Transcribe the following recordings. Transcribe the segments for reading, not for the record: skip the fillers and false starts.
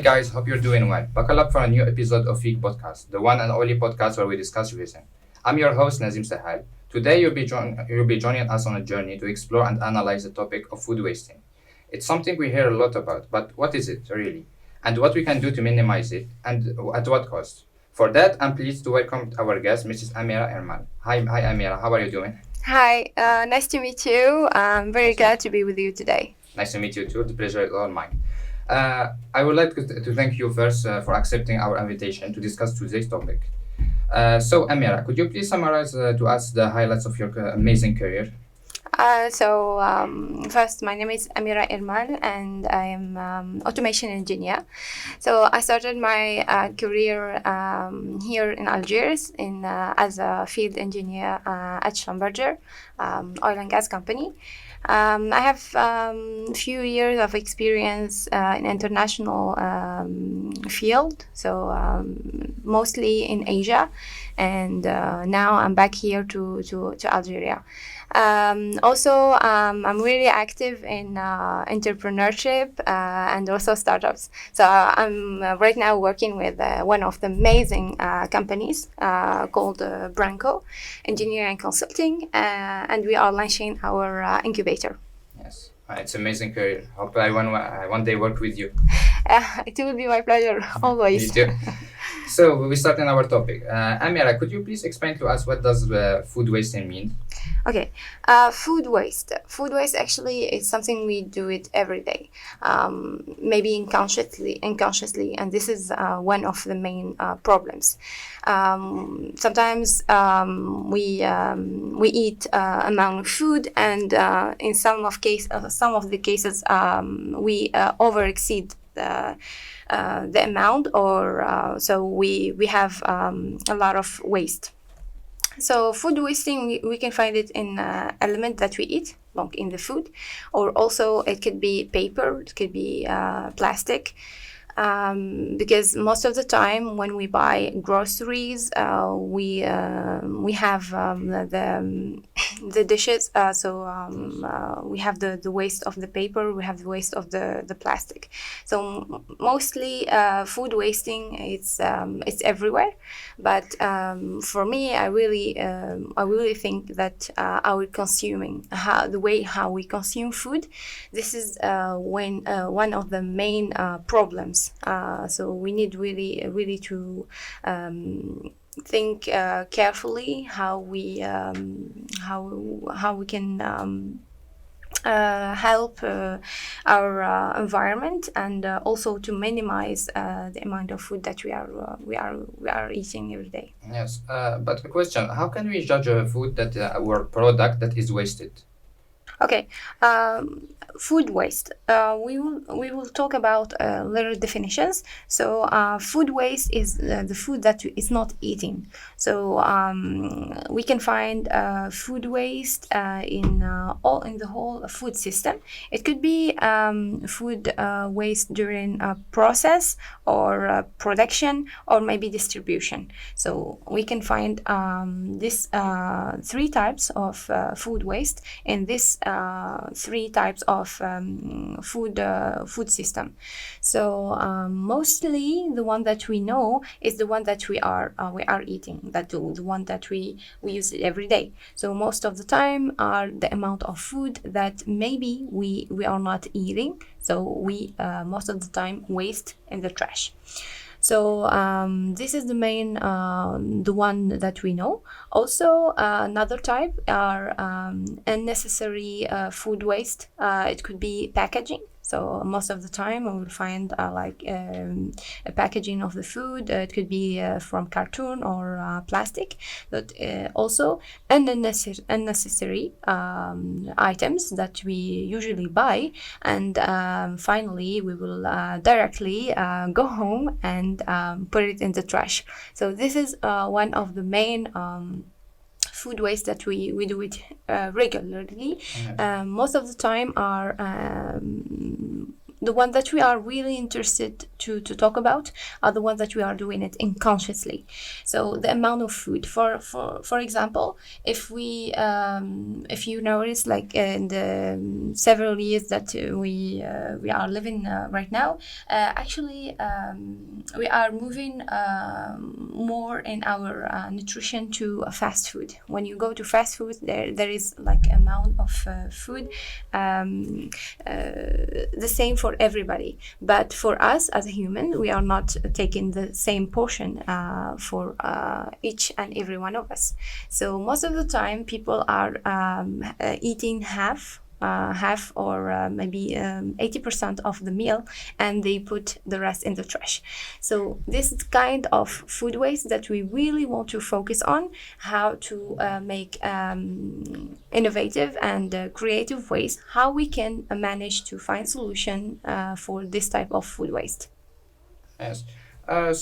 guys, hope you're doing well. Buckle up for a new episode of Week Podcast, the one and only podcast where we discuss everything. I'm your host Nazim SEHAL. Today you'll be joining us on a journey to explore and analyze the topic of food wasting. It's something we hear a lot about, but what is it really? And what we can do to minimize it, and at what cost? For that, I'm pleased to welcome our guest, Mrs. Amira IRMAL. Hi Amira, how are you doing? Hi, nice to meet you. I'm very glad to be with you today. Nice to meet you too. The pleasure is all mine. I would like to thank you first for accepting our invitation to discuss today's topic. So, Amira, could you please summarize to us the highlights of your amazing career? First, my name is Amira IRMAL, and I am automation engineer. So I started my career here in Algiers as a field engineer at Schlumberger, oil and gas company. I have a few years of experience in international field, so mostly in Asia, and now I'm back here to Algeria. I'm really active in entrepreneurship and also startups. So I'm right now working with one of the amazing companies called Branco Engineering and Consulting, and we are launching our incubator. Yes, it's amazing career. Hope I one day work with you. It will be my pleasure, always. Me too. So we start on our topic. Amira, could you please explain to us what does food wasting mean? Okay, food waste. Food waste actually is something we do it every day, maybe unconsciously, and this is one of the main problems. Sometimes we eat amount of food, and in some of the cases we over exceed the amount, or so we have a lot of waste. So food wasting, we can find it in element that we eat, like in the food, or also it could be paper, it could be plastic. Because most of the time when we buy groceries, we have the dishes. We have the waste of the paper, we have the waste of the plastic. So mostly food wasting, it's everywhere. But for me, I really think that our consuming, the way how we consume food, this is one of the main problems. So we need really to think carefully how we can help our environment, and also to minimize the amount of food that we are eating every day. Yes, but a question: how can we judge a food that or product that is wasted? Okay, food waste. We will talk about little definitions. So food waste is the food that is not eating. So we can find food waste in the whole food system. It could be food waste during process, or production, or maybe distribution. So we can find this three types of food waste in this three types of food system. So mostly the one that we know is the one that we are eating, that the one that we use every day. So most of the time are the amount of food that maybe we are not eating, so we most of the time waste in the trash. So this is the main, the one that we know. Also, another type are unnecessary food waste. It could be packaging. So most of the time we will find a packaging of the food. It could be from cartoon or plastic, but also unnecessary items that we usually buy, and finally we will directly go home and put it in the trash. So this is one of the main food waste that we do it regularly. Most of the time are the one that we are really interested to talk about are the ones that we are doing it unconsciously. So the amount of food, for example, if you notice, like in the several years that we are living right now, actually we are moving more in our nutrition to fast food. When you go to fast food, there is like amount of food the same for everybody, but for us as a human, we are not taking the same portion for each and every one of us. So most of the time people are eating half or maybe 80% of the meal, and they put the rest in the trash. So this is kind of food waste that we really want to focus on, how to make innovative and creative ways, how we can manage to find solution for this type of food waste. Yes. I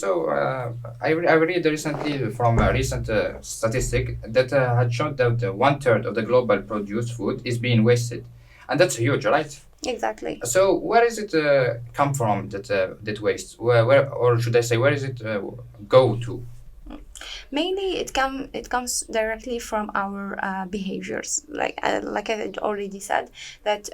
read recently from a recent statistic that had shown that one third of the global produced food is being wasted, and that's huge, right? Exactly. So where is it come from that waste? Where, or should I say, where is it go to? Mainly, it comes directly from our behaviors. Like I had already said, that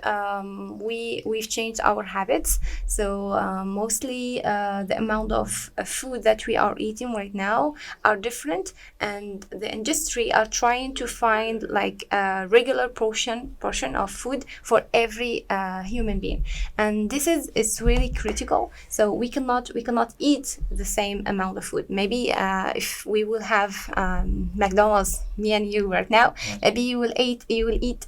we've changed our habits. So mostly the amount of food that we are eating right now are different, and the industry are trying to find like a regular portion of food for every human being, and this is really critical. So we cannot eat the same amount of food. Maybe if we will have McDonald's, me and you right now, maybe you will eat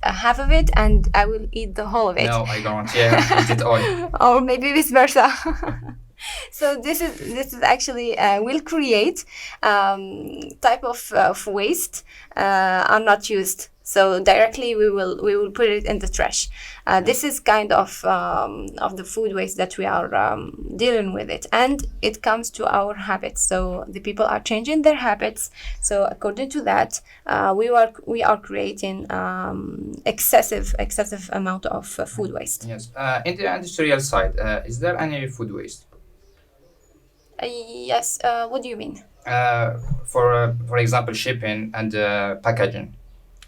half of it, and I will eat the whole of it. No, I don't. Yeah, eat it all. Or maybe vice versa. So this is actually will create type of waste are not used. So directly we will put it in the trash. This is kind of the food waste that we are dealing with it, and it comes to our habits. So the people are changing their habits. So according to that, we are creating excessive amount of food waste. Yes. In the industrial side, is there any food waste? Yes. What do you mean? For example, shipping and packaging.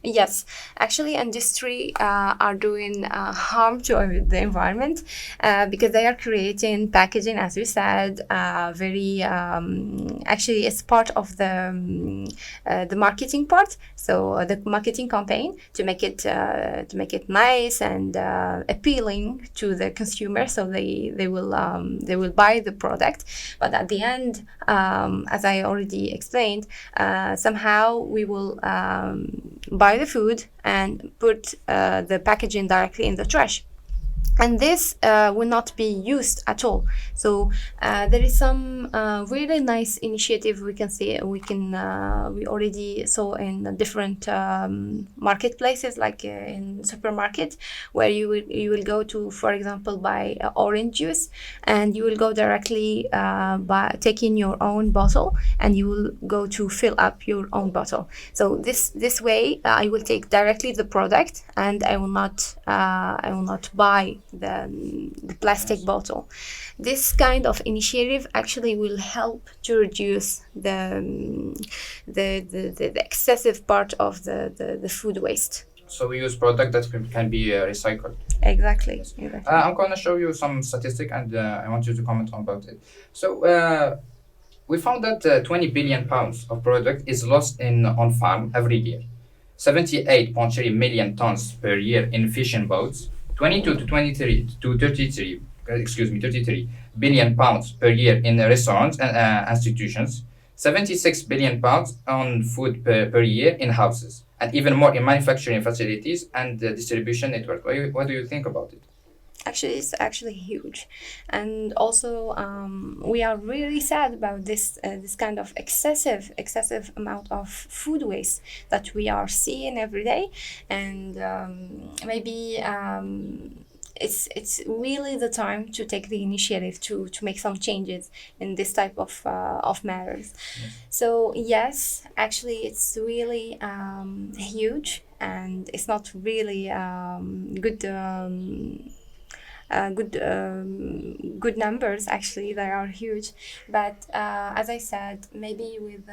Yes, actually, industry are doing harm to the environment because they are creating packaging, as you said, very actually it's part of the marketing part. So the marketing campaign to make it nice and appealing to the consumer, so they will buy the product. But at the end, as I already explained, somehow we will buy the food and put the packaging directly in the trash, and this will not be used at all. So there is some really nice initiative we can see. We already saw in different marketplaces, like in supermarket, where you will go to, for example, buy orange juice, and you will go directly by taking your own bottle, and you will go to fill up your own bottle. So this way I will take directly the product, and I will not buy the plastic bottle. This kind of initiative actually will help to reduce the excessive part of the food waste. So we use product that can be recycled. Exactly. Yes. Exactly. I'm going to show you some statistic, and I want you to comment on about it. So we found that 20 billion pounds of product is lost on farm every year. 78.3 million tons per year in fishing boats. 22 to 23 to 33, 33 billion pounds per year in restaurants and institutions. 76 billion pounds on food per year in houses, and even more in manufacturing facilities and the distribution network. What do you think about it? Actually, it's actually huge, and also we are really sad about this kind of excessive amount of food waste that we are seeing every day, and maybe it's really the time to take the initiative to make some changes in this type of matters. Yes. So yes, actually, it's really huge, and it's not really good. good numbers. Actually, they are huge. But as I said, maybe with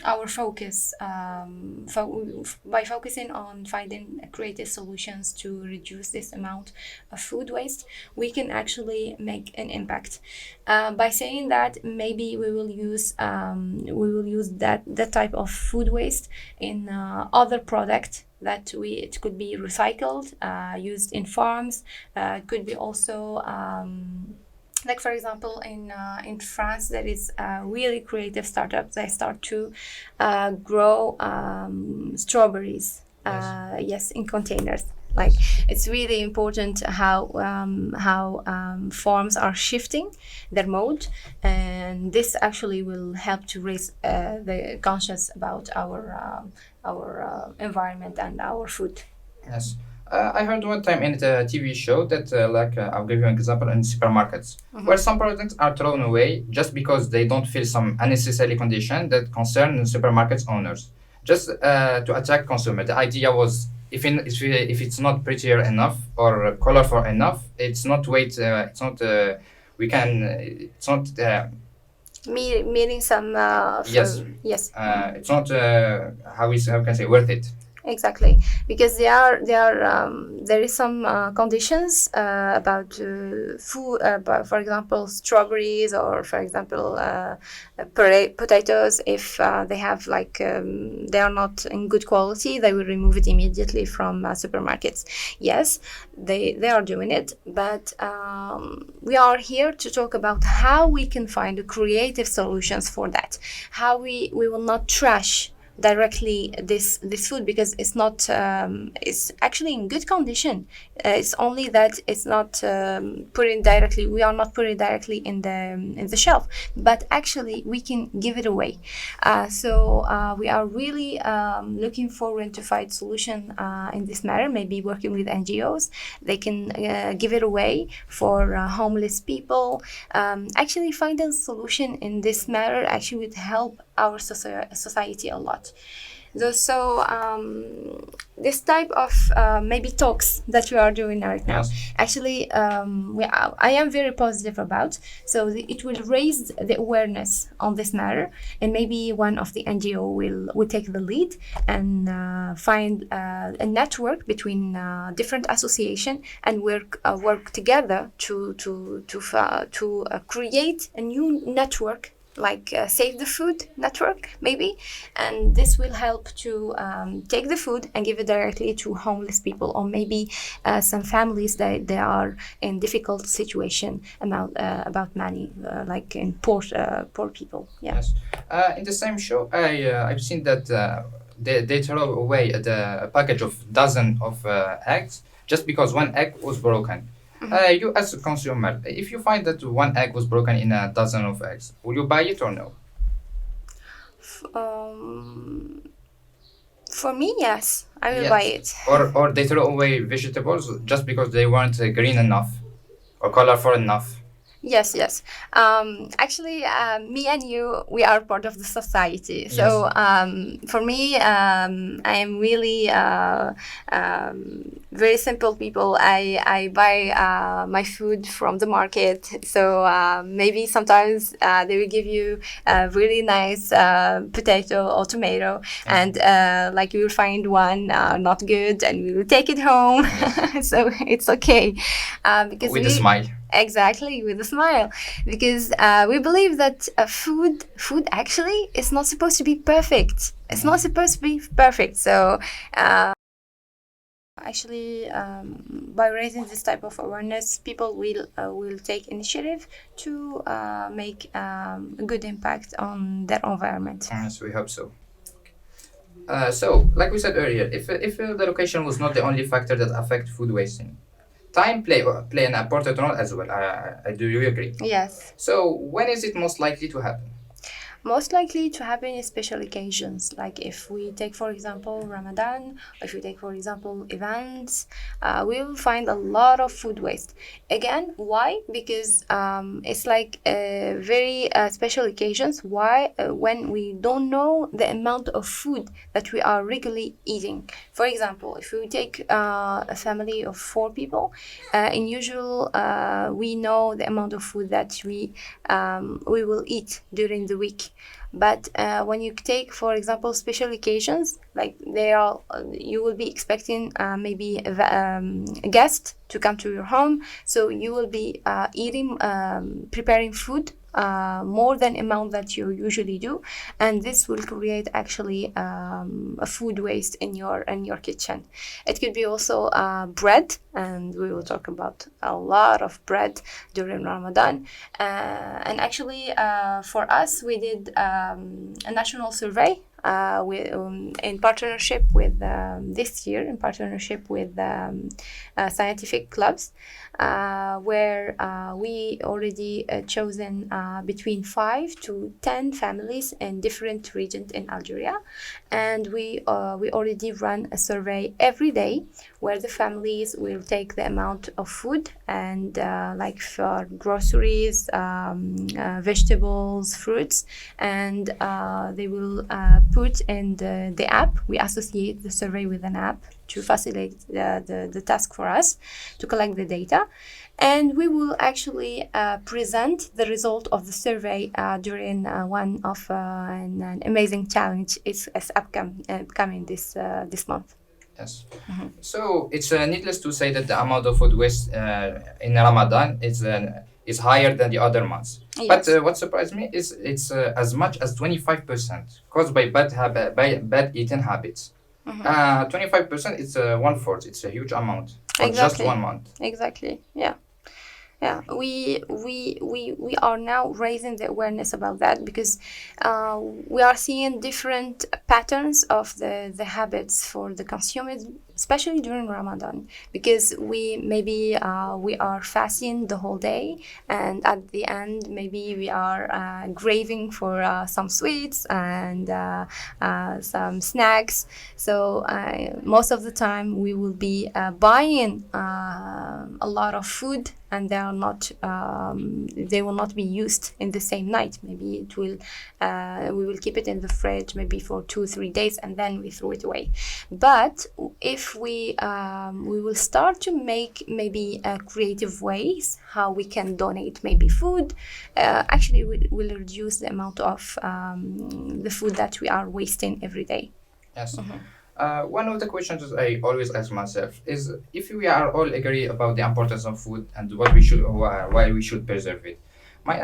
our focus, by focusing on finding creative solutions to reduce this amount of food waste, we can actually make an impact. By saying that, maybe we will use that type of food waste in other product that it could be recycled, used in farms. It could be also like, for example, in France, there is a really creative startup. They start to grow strawberries. Yes, in containers. Like, it's really important how farms are shifting their mode, and this actually will help to raise the conscious about our environment and our food. Yes. I heard one time in the TV show that, I'll give you an example in supermarkets, where some products are thrown away just because they don't fill some unnecessary condition that concern the supermarkets owners, just to attract consumer. The idea was if it's not prettier enough or colorful enough, it's not it's not we can it's not Meaning some yes yes. it's not how can I say worth it. Exactly, because there is some conditions about food, for example, strawberries, or for example, potatoes. If they have they are not in good quality, they will remove it immediately from supermarkets. Yes, they are doing it, but we are here to talk about how we can find creative solutions for that. How we will not trash directly this food, because it's not it's actually in good condition. It's only that it's not put in directly. We are not putting directly in the shelf, but actually we can give it away. So we are really looking forward to find solution in this matter. Maybe working with NGOs, they can give it away for homeless people. Actually, finding a solution in this matter actually would help our society a lot. So this type of maybe talks that we are doing right now, Yes. actually, I am very positive about. So it will raise the awareness on this matter, and maybe one of the NGO will take the lead and find a network between different association, and work together to create a new network, like Save the Food network, maybe, and this will help to take the food and give it directly to homeless people, or maybe some families that they are in difficult situation about money, like in poor people. Yeah. Yes. In the same show, I've seen that they throw away a package of dozen of eggs just because one egg was broken. You as a consumer, if you find that one egg was broken in a dozen of eggs, will you buy it or no? For me, yes, I will buy it. Or they throw away vegetables just because they weren't green enough or colorful enough. Yes, yes. Actually, me and you, we are part of the society. So for me, I am really very simple people. I buy my food from the market. So maybe sometimes they will give you a really nice potato or tomato, and like you will find one not good, and we will take it home. So it's okay, because With a smile. Exactly, with a smile, because we believe that food actually is not supposed to be perfect. It's not supposed to be perfect. So actually, by raising this type of awareness, people will take initiative to make a good impact on their environment. Yes, we hope so. So, like we said earlier, if the location was not the only factor that affect food wasting, time play an important role as well. Do you agree? Yes. So, when is it most likely to happen? Most likely to happen in special occasions, like if we take, for example, Ramadan, if we take, for example, events, we will find a lot of food waste. Again, why? Because it's like very special occasions. Why? When we don't know the amount of food that we are regularly eating. For example, if we take a family of 4 people, in usual, we know the amount of food that we will eat during the week. But when you take, for example, special occasions, like they are, you will be expecting maybe a guest to come to your home, so you will be preparing food more than amount that you usually do, and this will create actually a food waste in your kitchen. It could be also bread, and we will talk about a lot of bread during Ramadan. And actually, for us, we did a national survey in partnership with this year in partnership with scientific clubs, where we already chosen between 5 to 10 families in different regions in Algeria, and we already run a survey every day where the families will take the amount of food and like for groceries, vegetables, fruits, and they will put in the app. We associate the survey with an app to facilitate the task for us to collect the data. And we will actually present the result of the survey during one of an amazing challenge. It's upcoming this month. Yes. So it's needless to say that the amount of food waste in Ramadan is higher than the other months. Yes. But what surprised me is it's as much as 25% caused by bad eating habits. 25%, it's 1/4. It's a huge amount for just Exactly. 1 month. Exactly. Yeah. Yeah, we are now raising the awareness about that, because we are seeing different patterns of the habits for the consumers, especially during Ramadan, because we are fasting the whole day, and at the end maybe we are craving for some sweets and some snacks. So most of the time we will be buying a lot of food, and they will not be used in the same night. Maybe it will we will keep it in the fridge maybe for 2-3 days, and then we throw it away. But if we will start to make maybe creative ways how we can donate maybe food, actually we will reduce the amount of the food that we are wasting every day. Yes. One of the questions I always ask myself is if we are all agree about the importance of food and what we should why we should preserve it. Why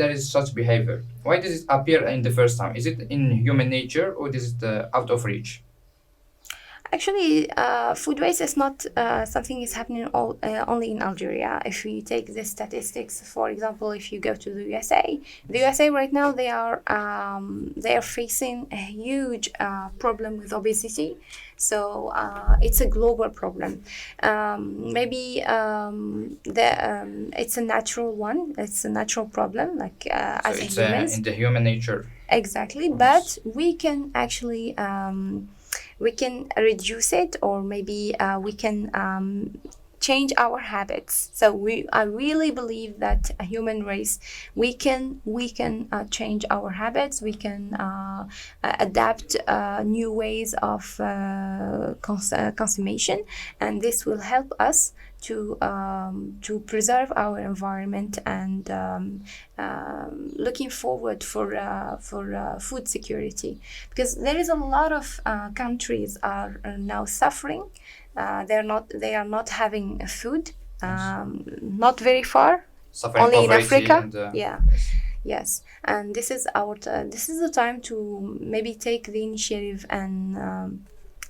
there is such behavior? Why does it appear in the first time? Is it in human nature, or is it out of reach? Actually, food waste is not something is happening only in Algeria. If we take the statistics, for example, if you go to the USA right now they are facing a huge problem with obesity. So it's a global problem. It's a natural one. It's a natural problem, like as So it's humans. in the human nature. Exactly, but we can actually we can reduce it, or maybe we can change our habits. So I really believe that a human race, we can change our habits. We can adapt new ways of consumption, and this will help us to preserve our environment, and looking forward for food security, because there is a lot of countries are now suffering. They are not having food, not very far, Suffering only in poverty Africa. and Yeah. Yes, and this is this is the time to maybe take the initiative and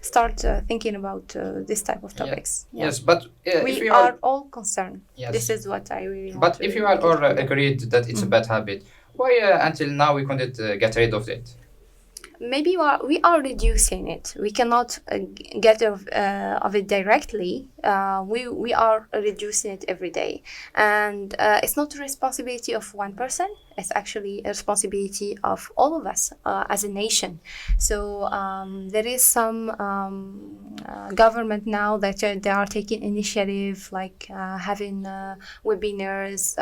start thinking about this type of topics. Yeah. Yes, but if We you are all concerned. Yes. This is what I really want But to if you are make all it clear. agreed that it's a bad habit, why until now we couldn't get rid of it? Maybe we are reducing it. We cannot get of it directly. We are reducing it every day, and it's not the responsibility of one person. It's actually a responsibility of all of us as a nation. So there is some government now that they are taking initiative, like having webinars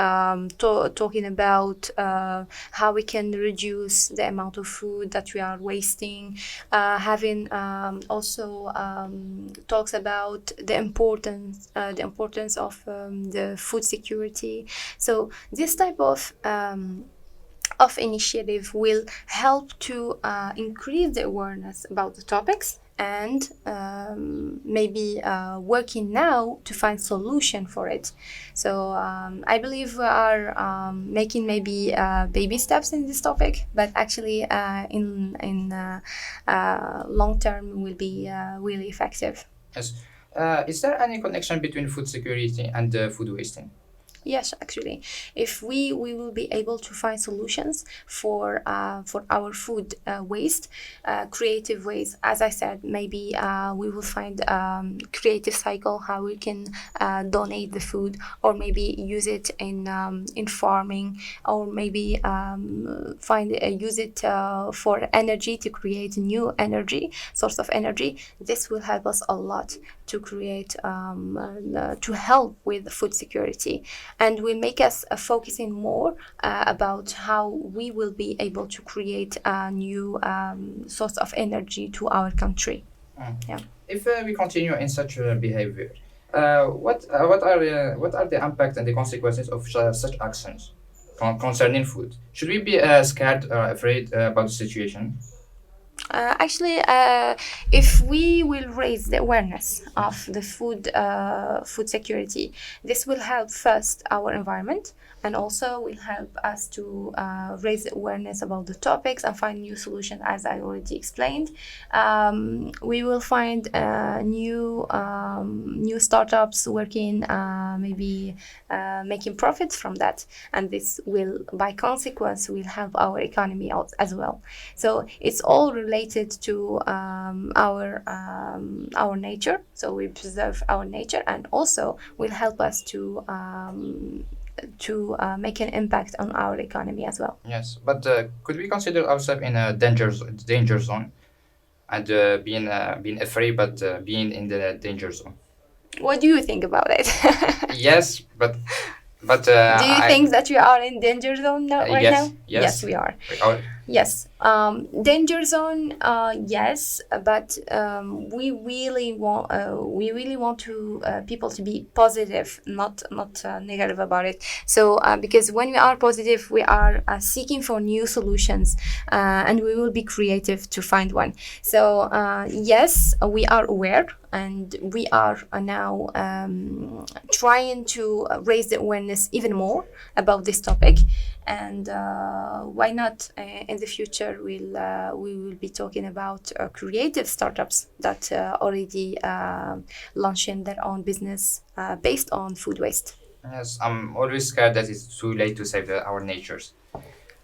talking about how we can reduce the amount of food that we are wasting, having also talks about the importance of the food security. So this type of initiative will help to increase the awareness about the topics, and maybe working now to find solution for it. So I believe we are making maybe baby steps in this topic, but actually in long term will be really effective. Yes. Is there any connection between food security and food wasting? Yes, actually, if we will be able to find solutions for our food waste, creative ways. As I said, maybe we will find creative cycle how we can donate the food, or maybe use it in farming, or maybe find use it for energy, to create new energy source of energy. This will help us a lot to create to help with food security, and will make us focusing more about how we will be able to create a new source of energy to our country. Yeah. If we continue in such behavior, what are the impact and the consequences of such actions concerning food? Should we be scared or afraid about the situation? Actually, if we will raise the awareness of the food security, this will help first our environment, and also will help us to raise the awareness about the topics and find new solutions, as I already explained. We will find new startups working, maybe making profits from that, and this will, by consequence, will help our economy out as well. So it's all related to our nature. So we preserve our nature, and also will help us to make an impact on our economy as well. Yes, but could we consider ourselves in a danger zone, and being afraid, but being in the danger zone? What do you think about it? Yes, but Do you think that we are in danger zone now, right yes, now? yes. Yes, we are. We are. Yes, danger zone. Yes, but we really want to people to be positive, not negative about it. So because when we are positive, we are seeking for new solutions, and we will be creative to find one. So yes, we are aware, and we are now trying to raise the awareness even more about this topic. And why not in the future we will be talking about creative startups that already launching their own business based on food waste. Yes, I'm always scared that it's too late to save our natures.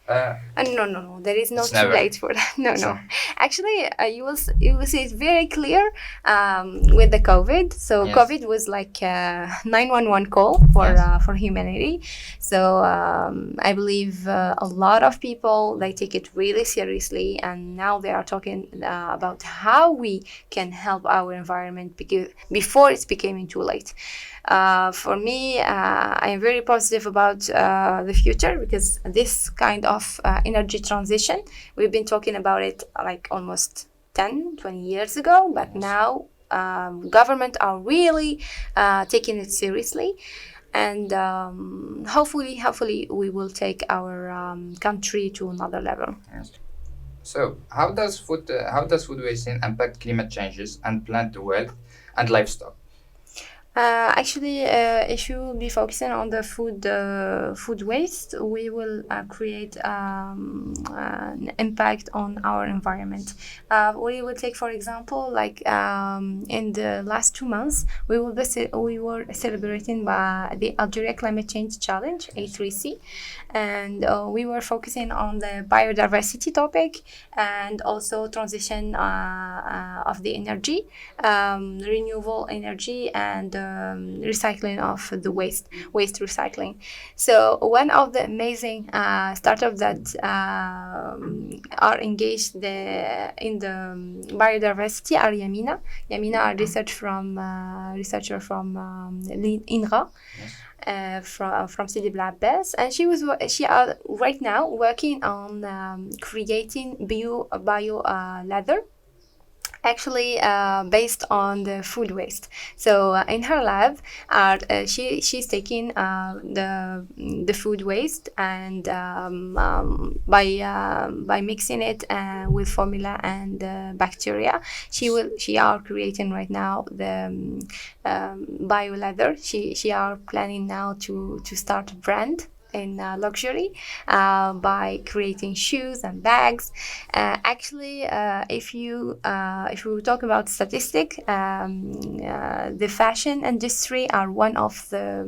No. There is no It's too never. late for that. No. So- Actually, you will see it very clear with the COVID. So Yes. COVID was like a 911 call for humanity. So I believe a lot of people, they take it really seriously, and now they are talking about how we can help our environment before it's becoming too late. For me, I am very positive about the future, because this kind of energy transition, we've been talking about it like almost 10-20 years ago, but now government are really taking it seriously, and hopefully we will take our country to another level. Yes. So, how does food wasting impact climate changes and plant wealth and livestock? Actually, if you will be focusing on the food waste, we will create an impact on our environment. We will take, for example, like in the last 2 months, we were celebrating the Algeria Climate Change Challenge A3C, and we were focusing on the biodiversity topic, and also transition of the energy, renewable energy, and recycling of the waste recycling. So one of the amazing startups that are engaged in the biodiversity are Yamina. Yamina are researcher from INRA. Yes. From Sidi Bel Abbas, and she are right now working on creating bio leather, actually based on the food waste. So in her lab, she's taking the food waste and by mixing it with formula and bacteria, she are creating right now the bio leather. She are planning now to start a brand in luxury by creating shoes and bags. Actually, if we talk about statistic, the fashion industry are one of the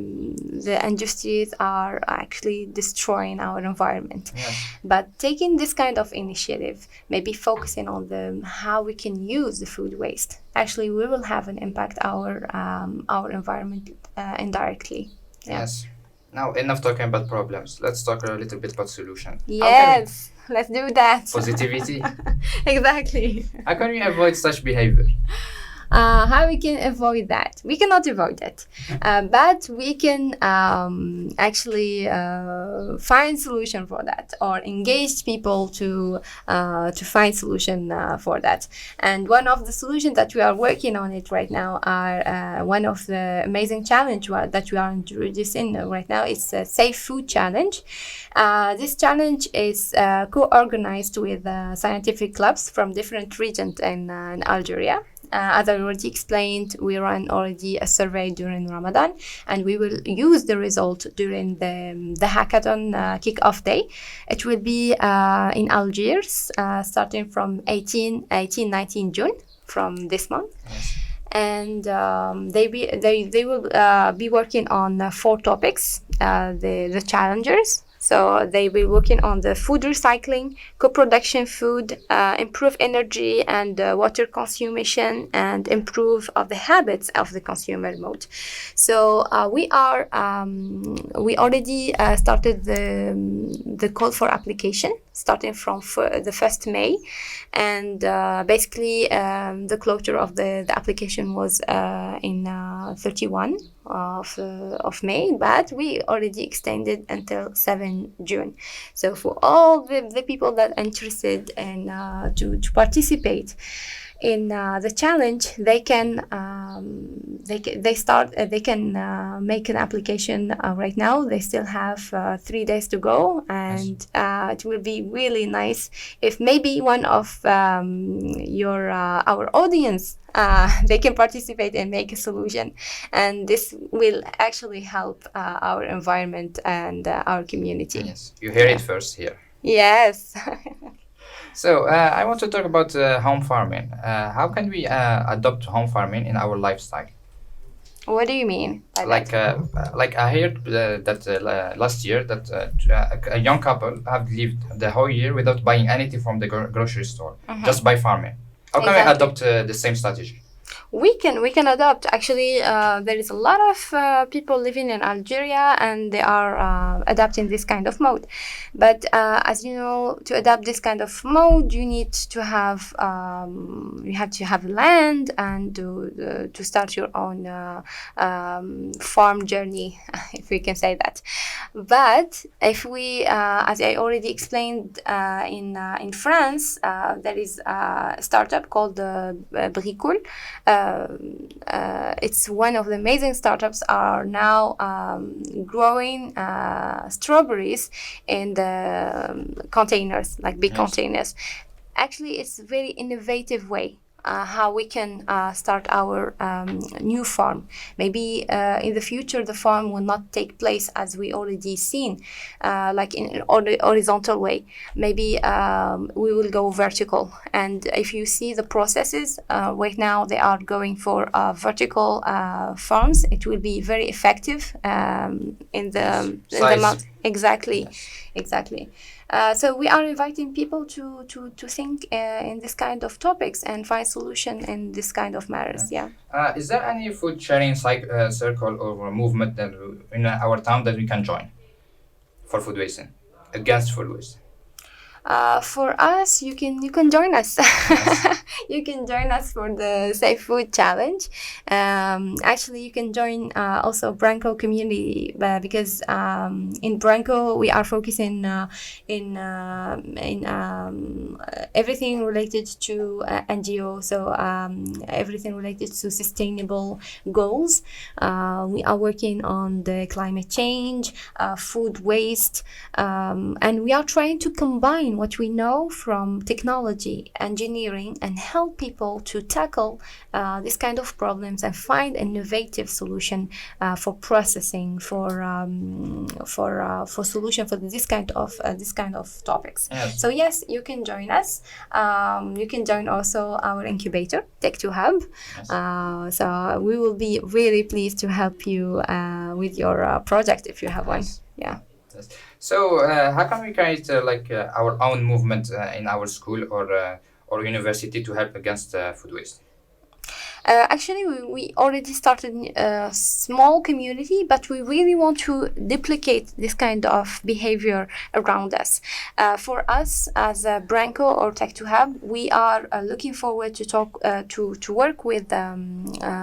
industries are actually destroying our environment. Yes. But taking this kind of initiative, maybe focusing on how we can use the food waste, actually we will have an impact our environment indirectly. Yeah. Yes. Now, enough talking about problems. Let's talk a little bit about solution. Yes, let's do that. Positivity. Exactly. How can we avoid such behavior? How we can avoid that? We cannot avoid it, but we can actually find solution for that, or engage people to find solution for that. And one of the solutions that we are working on it right now are one of the amazing challenge that we are introducing right now is a Safe Food Challenge. This challenge is co-organized with scientific clubs from different regions in Algeria. As I already explained, we ran already a survey during Ramadan, and we will use the result during the hackathon kick-off day. It will be in Algiers, starting from 19 June, from this month. Yes. And they will be working on 4 topics, the challengers. So they will be working on the food recycling, co-production food, improve energy and water consumption, and improve of the habits of the consumer mode. So we already started the call for application starting from the 1st May, and basically the closure of the application was in 31 of May, but we already extended until 7 June. So for all the people that are interested in to participate in the challenge, they can make an application right now. They still have 3 days to go, and it will be really nice if maybe one of our audience they can participate and make a solution, and this will actually help our environment and our community. Yes, you hear it first here. Yes. So I want to talk about home farming. How can we adopt home farming in our lifestyle? What do you mean by Like I heard that last year that a young couple have lived the whole year without buying anything from the grocery store, just by farming. How can we Exactly. adopt the same strategy? We can adopt. Actually, there is a lot of people living in Algeria, and they are adapting this kind of mode. But as you know, to adapt this kind of mode, you need to have land and to start your own farm journey, if we can say that. But if we, as I already explained, in France, there is a startup called Bricole. It's one of the amazing startups are now growing strawberries in the containers, like big containers. Actually, it's a very innovative way how we can start our new farm. Maybe in the future the farm will not take place as we already seen, like in an horizontal way. Maybe we will go vertical, and if you see the processes right now, they are going for vertical farms. It will be very effective in the Size. month. Exactly. Yes. Exactly. So we are inviting people to think in this kind of topics and find solution in this kind of matters. Yeah. Is there any food sharing circle or movement that in our town that we can join for food wasting, against food waste? For us, you can join us. Yes. You can join us for the Safe Food Challenge. Actually, you can join also Branco community because in Branco we are focusing in everything related to NGO. So everything related to sustainable goals. We are working on the climate change, food waste, and we are trying to combine what we know from technology, engineering, and help people to tackle this kind of problems and find innovative solution for processing, for solution for this kind of topics. Yes. So yes, you can join us. You can join also our incubator, Tech2 Hub. Yes. So we will be really pleased to help you with your project if you have one. Yes. Yeah. Yes. So how can we create our own movement in our school or university to help against food waste? Actually, we already started a small community, but we really want to duplicate this kind of behavior around us. For us, as a Branco or Tech2 Hub, we are looking forward to talk to work with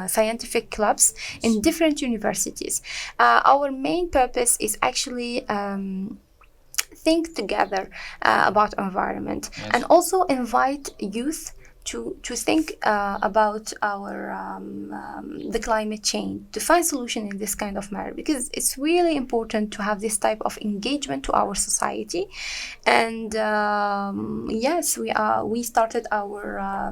scientific clubs in different universities. Our main purpose is actually think together about environment. Yes. And also invite youth to think about our the climate change, to find solution in this kind of matter, because it's really important to have this type of engagement to our society. And yes, we started our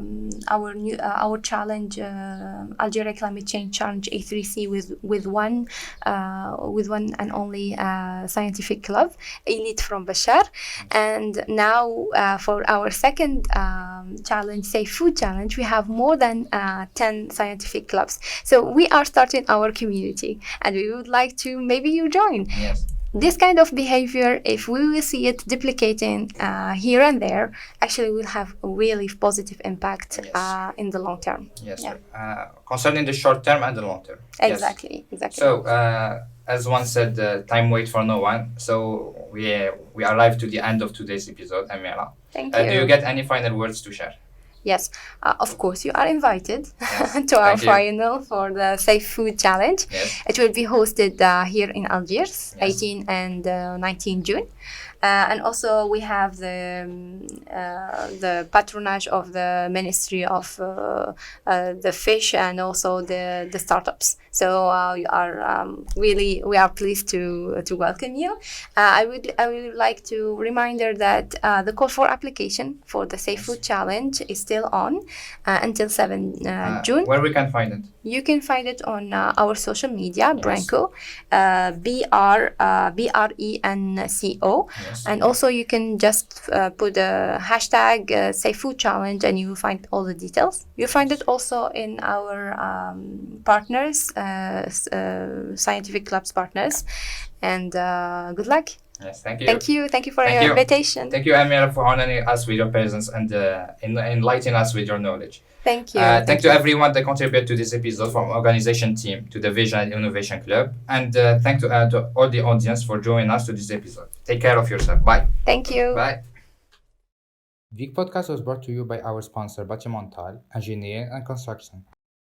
challenge, Algeria Climate Change Challenge A3C with one and only scientific club, Elite from Bashar. And now for our second challenge, Safe Food Challenge, we have more than 10 scientific clubs. So we are starting our community, and we would like to maybe you join. Yes. This kind of behavior, if we will see it duplicating here and there, actually will have a really positive impact Yes. in the long term. Yes. Yeah. Concerning the short term and the long term. Exactly. Yes. Exactly. So as one said, time waits for no one. So we arrived to the end of today's episode, Amira. Thank you. Do you get any final words to share? Yes, of course, you are invited Yes. to our Thank you. final for the Safe Food Challenge. Yes. It will be hosted here in Algiers, Yes. 18 and 19 June. And also we have the patronage of the Ministry of the Fish and also the startups. So we are pleased to welcome you. I would like to reminder that the call for application for the Safe Food Challenge is still on until 7 June. Where we can find it? You can find it on our social media, Yes. Branco, BRENCO. Yes. And also you can just put a hashtag Safe Food Challenge and you will find all the details. You'll find it also in our partners, scientific clubs partners. And good luck. Yes. Thank you. Thank you for Thank your you. invitation. Thank you, Amira, for honoring us with your presence and enlightening us with your knowledge. Thank you. Thank to everyone that contributed to this episode, from organization team to the Vision and Innovation Club. And thank to all the audience for joining us to this episode. Take care of yourself. Bye. Thank you. Bye. Vic Podcast was brought to you by our sponsor, Batimental, Engineering and Construction.